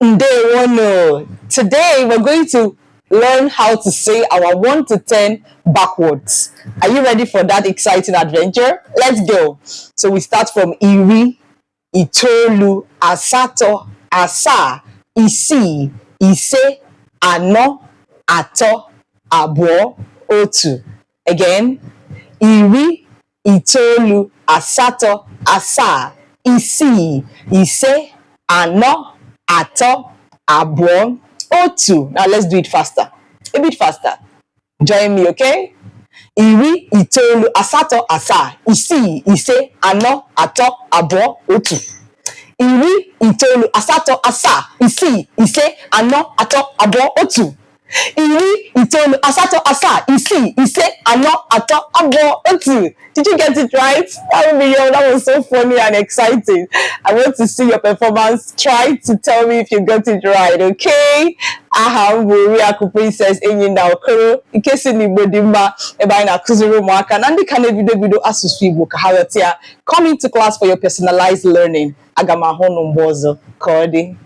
Day one. Today we're going to learn how to say our 1 to 10 backwards. Are you ready for that exciting adventure? Let's go. So we start from iri, itolu, asato, asa, isi, ise, ano, ato, abo, otu. Again, iri, itolu, asato, asa, isi, ise, ano, ato, abo, otu. Now let's do it faster. A bit faster. Join me, okay? Iri, itolu, asato, asa, isi, ise, ano, ato, abo, otu. Iri, itolu, asato, asa, isi, ise, ano, ato, abo, otu. Iri, itolu, asato, asa, isi, ise, ano, ato, abo, otu. Did you get it right? That was so funny and exciting. I want to see your performance. Try to tell me if you got it right, okay? Aha, Princess Enyinna-Okoro. In case you need Bodimba, eba ina kuzuru mwaka. Nandi kane video asusu Igbo kahawatia. Come into class for your personalized learning. Agama hono mbozo. Kodi.